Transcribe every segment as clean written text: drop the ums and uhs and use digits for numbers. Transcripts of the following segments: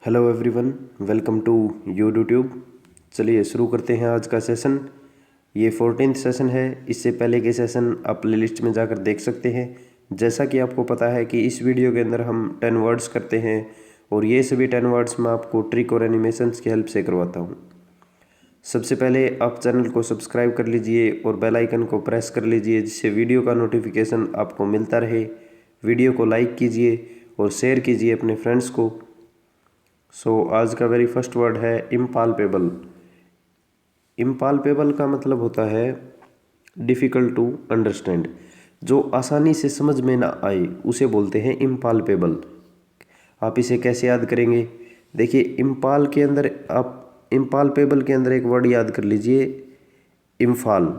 Hello everyone, welcome to YouTube. चलिए शुरू करते हैं आज का सेशन। ये 14th सेशन है। इससे पहले के सेशन आप प्लेलिस्ट में जाकर देख सकते हैं। जैसा कि आपको पता है कि इस वीडियो के अंदर हम 10 वर्ड्स करते हैं और ये सभी 10 वर्ड्स मैं आपको ट्रिक और एनिमेशंस की हेल्प से करवाता हूँ। सबसे पहले आप चैनल को सब्सक्राइब कर लीजिए और बेल आइकन को प्रेस कर लीजिए, जिससे वीडियो का नोटिफिकेशन आपको मिलता रहे। वीडियो को लाइक कीजिए और शेयर कीजिए अपने फ्रेंड्स को। आज का वेरी फर्स्ट वर्ड है इम्पाल्पेबल। इम्पाल्पेबल का मतलब होता है डिफ़िकल्ट टू अंडरस्टैंड। जो आसानी से समझ में ना आए उसे बोलते हैं इम्पाल्पेबल। आप इसे कैसे याद करेंगे? देखिए, इम्पाल के अंदर आप इम्पाल्पेबल के अंदर एक वर्ड याद कर लीजिए, इम्फाल।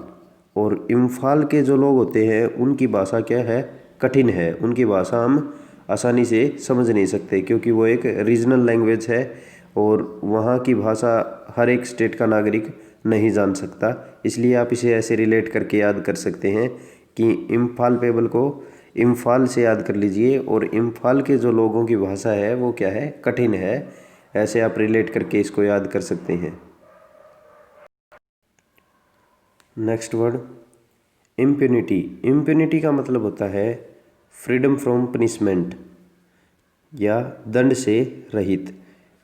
और इम्फाल के जो लोग होते हैं उनकी भाषा क्या है? कठिन है। उनकी भाषा हम आसानी से समझ नहीं सकते, क्योंकि वो एक रीजनल लैंग्वेज है और वहाँ की भाषा हर एक स्टेट का नागरिक नहीं जान सकता। इसलिए आप इसे ऐसे रिलेट करके याद कर सकते हैं कि इम्फाल्पेबल को इम्फाल से याद कर लीजिए और इम्फाल के जो लोगों की भाषा है वो क्या है? कठिन है। ऐसे आप रिलेट करके इसको याद कर सकते हैं। Next word impunity. इम्प्यूनिटी का मतलब होता है फ्रीडम फ्रॉम पनिशमेंट या दंड से रहित।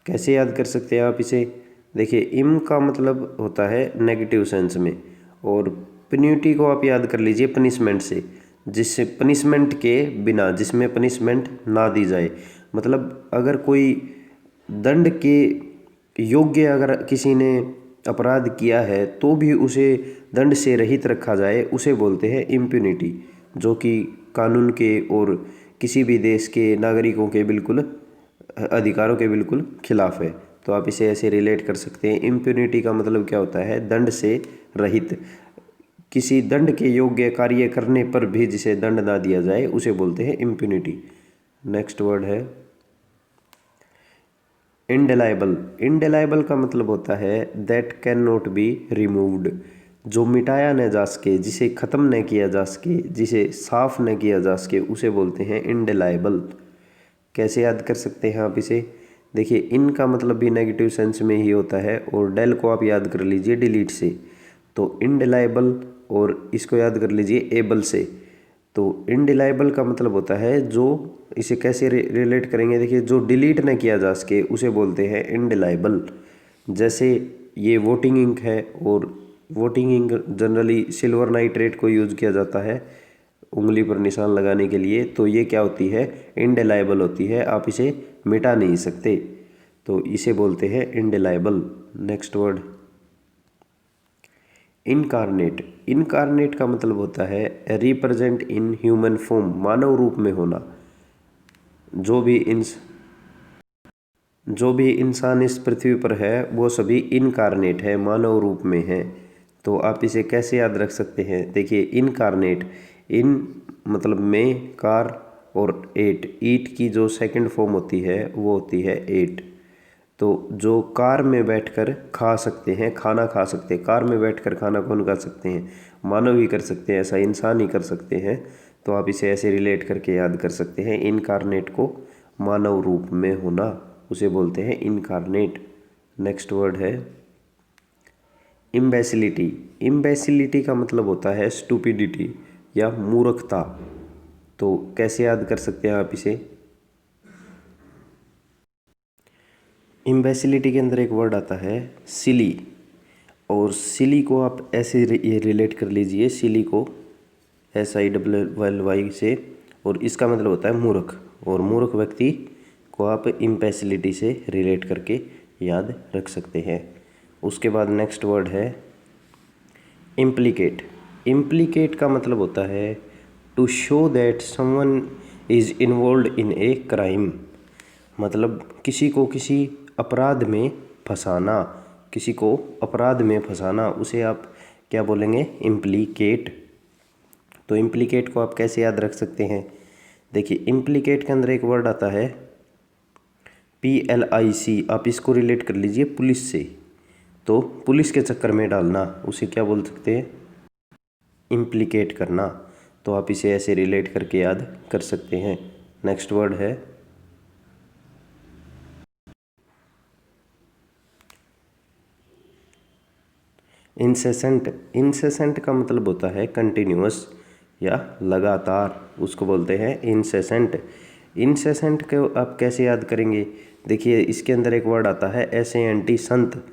कैसे याद कर सकते हैं आप इसे? देखिए, इम का मतलब होता है नेगेटिव सेंस में और पन्यूटी को आप याद कर लीजिए पनिशमेंट से, जिससे पनिशमेंट के बिना, जिसमें पनिशमेंट ना दी जाए। मतलब अगर कोई दंड के योग्य अगर किसी ने अपराध किया है तो भी उसे दंड से रहित रखा जाए, उसे बोलते हैं इम्प्यूनिटी, जो कि कानून के और किसी भी देश के नागरिकों के बिल्कुल अधिकारों के बिल्कुल खिलाफ है। तो आप इसे ऐसे रिलेट कर सकते हैं। इम्प्यूनिटी का मतलब क्या होता है? दंड से रहित। किसी दंड के योग्य कार्य करने पर भी जिसे दंड ना दिया जाए उसे बोलते हैं इम्प्यूनिटी। नेक्स्ट वर्ड है इनडेलाइबल। इनडेलाइबल का मतलब होता है that can not be removed. जो मिटाया न जा सके, जिसे ख़त्म न किया जा सके, जिसे साफ न किया जा सके, उसे बोलते हैं इनडेलाइबल। कैसे याद कर सकते हैं आप इसे? देखिए, इन का मतलब भी नेगेटिव सेंस में ही होता है और डेल को आप याद कर लीजिए डिलीट से। तो इनडिलाइबल और इसको याद कर लीजिए एबल से। तो इनडिलाइबल का मतलब होता है जो, इसे कैसे रिलेट करेंगे? देखिए, जो डिलीट न किया जा सके उसे बोलते हैं इनडिलाइबल। जैसे ये वोटिंग इंक है और voting ink generally silver nitrate को यूज़ किया जाता है उंगली पर निशान लगाने के लिए। तो ये क्या होती है? इनडिलाइबल होती है। आप इसे मिटा नहीं सकते, तो इसे बोलते हैं indelible. Next word incarnate. Incarnate का मतलब होता है रिप्रेजेंट इन ह्यूमन फॉर्म, मानव रूप में होना। जो भी इंसान इस पृथ्वी पर है वो सभी इनकारनेट है, मानव रूप में है। तो आप इसे कैसे याद रख सकते हैं? देखिए, इनकारनेट, इन मतलब में, कार और एट, ईट की जो सेकंड फॉर्म होती है वो होती है एट। तो जो कार में बैठकर खा सकते हैं, खाना खा सकते हैं। कार में बैठकर खाना कौन खा सकते हैं? मानव ही कर सकते हैं, ऐसा इंसान ही कर सकते हैं। तो आप इसे ऐसे रिलेट करके याद कर सकते हैं। इनकारनेट को मानव रूप में होना, उसे बोलते हैं इनकारनेट। नेक्स्ट वर्ड है इम्बेसिलिटी। इम्बेसिलिटी का मतलब होता है स्टूपिडिटी या मूर्खता। तो कैसे याद कर सकते हैं आप इसे? इम्बेसिलिटी के अंदर एक वर्ड आता है सिली, और सिली को आप ऐसे ये रिलेट कर लीजिए, सिली को SILLY से, और इसका मतलब होता है मूर्ख। और मूर्ख व्यक्ति को आप इम्बेसिलिटी से रिलेट करके याद रख सकते हैं। उसके बाद नेक्स्ट वर्ड है इम्प्लीकेट। इम्प्लीकेट का मतलब होता है to show that someone is involve in a crime. मतलब किसी को किसी अपराध में फंसाना, किसी को अपराध में फंसाना, उसे आप क्या बोलेंगे? इम्प्लीकेट। तो इम्प्लीकेट को आप कैसे याद रख सकते हैं? देखिए, इम्प्लीकेट के अंदर एक वर्ड आता है PLIC। आप इसको रिलेट कर लीजिए पुलिस से। तो पुलिस के चक्कर में डालना, उसे क्या बोल सकते हैं? इम्प्लीकेट करना। तो आप इसे ऐसे रिलेट करके याद कर सकते हैं। नेक्स्ट वर्ड है इंसेसेंट, इंसेसेंट का मतलब होता है कंटिन्यूअस या लगातार, उसको बोलते हैं इंसेसेंट। इंसेसेंट को आप कैसे याद करेंगे? देखिए इसके अंदर एक वर्ड आता है SANT, संत।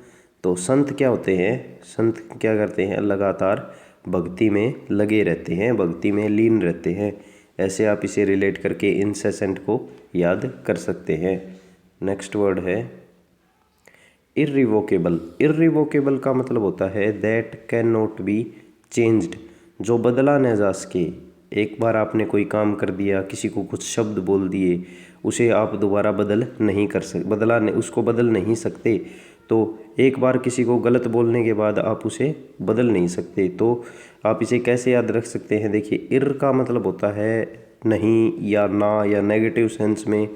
तो संत क्या होते हैं? संत क्या करते हैं? लगातार भक्ति में लगे रहते हैं, भक्ति में लीन रहते हैं। ऐसे आप इसे रिलेट करके इंसेसेंट को याद कर सकते हैं। नेक्स्ट वर्ड है इर्रिवोकेबल। इर्रिवोकेबल का मतलब होता है that can not be changed, जो बदला न जा सके। एक बार आपने कोई काम कर दिया, किसी को कुछ शब्द बोल दिए, उसे आप दोबारा उसको बदल नहीं सकते। तो एक बार किसी को गलत बोलने के बाद आप उसे बदल नहीं सकते। तो आप इसे कैसे याद रख सकते हैं? देखिए इर का मतलब होता है नहीं या ना या नेगेटिव सेंस में,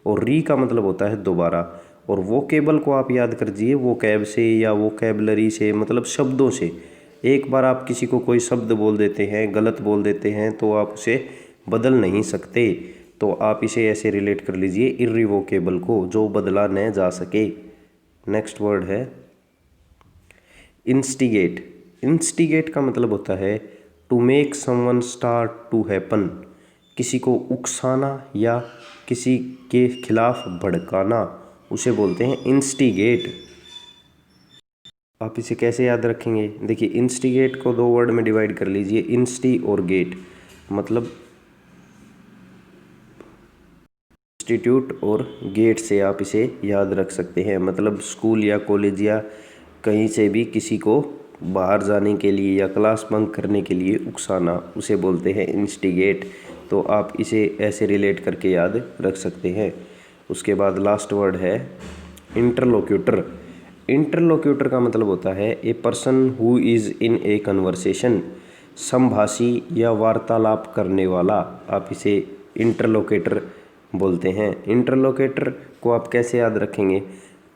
और री का मतलब होता है दोबारा। और वोकेबल को आप याद कर दीजिए वोकैब से या वोकैबलरी से, मतलब शब्दों से। एक बार आप किसी को कोई शब्द बोल देते हैं, गलत बोल देते हैं, तो आप उसे बदल नहीं सकते। तो आप इसे ऐसे रिलेट कर लीजिए इर्रिवोकेबल को, जो बदला न जा सके। नेक्स्ट वर्ड है इंस्टिगेट। इंस्टिगेट का मतलब होता है to make someone start to happen, किसी को उकसाना या किसी के खिलाफ भड़काना, उसे बोलते हैं इंस्टिगेट। आप इसे कैसे याद रखेंगे? देखिए इंस्टिगेट को दो वर्ड में डिवाइड कर लीजिए, इंस्टी और गेट। मतलब इंस्टीट्यूट और गेट से आप इसे याद रख सकते हैं। मतलब स्कूल या कॉलेज या कहीं से भी किसी को बाहर जाने के लिए या क्लास बंक करने के लिए उकसाना, उसे बोलते हैं इंस्टिगेट। तो आप इसे ऐसे रिलेट करके याद रख सकते हैं। उसके बाद लास्ट वर्ड है इंटरलोक्यूटर। इंटरलोक्यूटर का मतलब होता है a person who is in a conversation, समभाषी या वार्तालाप करने वाला, आप इसे इंटरलोकेटर बोलते हैं। इंटरलोकेटर को आप कैसे याद रखेंगे?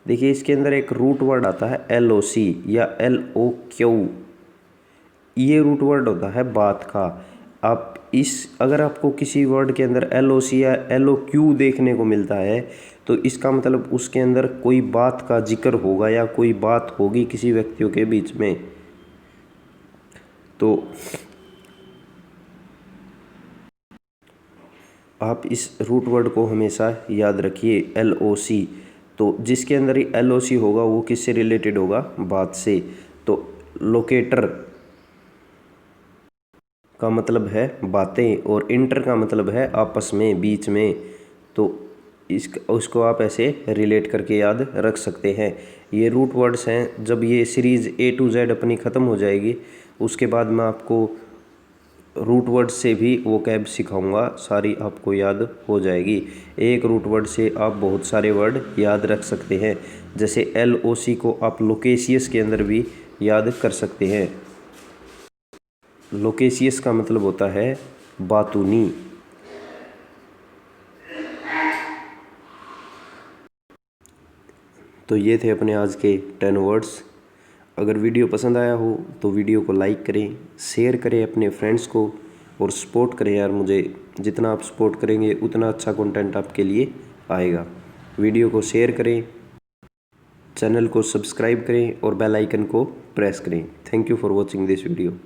देखिए इसके अंदर एक रूट वर्ड आता है LOC या LOQ, ये रूट वर्ड होता है बात का। आप अगर आपको किसी वर्ड के अंदर LOC या LOQ देखने को मिलता है, तो इसका मतलब उसके अंदर कोई बात का जिक्र होगा या कोई बात होगी किसी व्यक्तियों के बीच में। तो आप इस रूट वर्ड को हमेशा याद रखिए LOC। तो जिसके अंदर ही LOC होगा वो किससे रिलेटेड होगा? बात से। तो लोकेटर का मतलब है बातें, और इंटर का मतलब है आपस में, बीच में। तो उसको आप ऐसे रिलेट करके याद रख सकते हैं। ये रूट वर्ड्स हैं। जब ये सीरीज़ A to Z अपनी ख़त्म हो जाएगी, उसके बाद मैं आपको रूट वर्ड से भी वोकैब सिखाऊंगा, सारी आपको याद हो जाएगी। एक रूट वर्ड से आप बहुत सारे वर्ड याद रख सकते हैं। जैसे LOC को आप लोकेशियस के अंदर भी याद कर सकते हैं। लोकेशियस का मतलब होता है बातूनी। तो ये थे अपने आज के 10 वर्ड्स। अगर वीडियो पसंद आया हो तो वीडियो को लाइक करें, शेयर करें अपने फ्रेंड्स को, और सपोर्ट करें यार मुझे। जितना आप सपोर्ट करेंगे उतना अच्छा कंटेंट आपके लिए आएगा। वीडियो को शेयर करें, चैनल को सब्सक्राइब करें और बेल आइकन को प्रेस करें। Thank you for watching this video.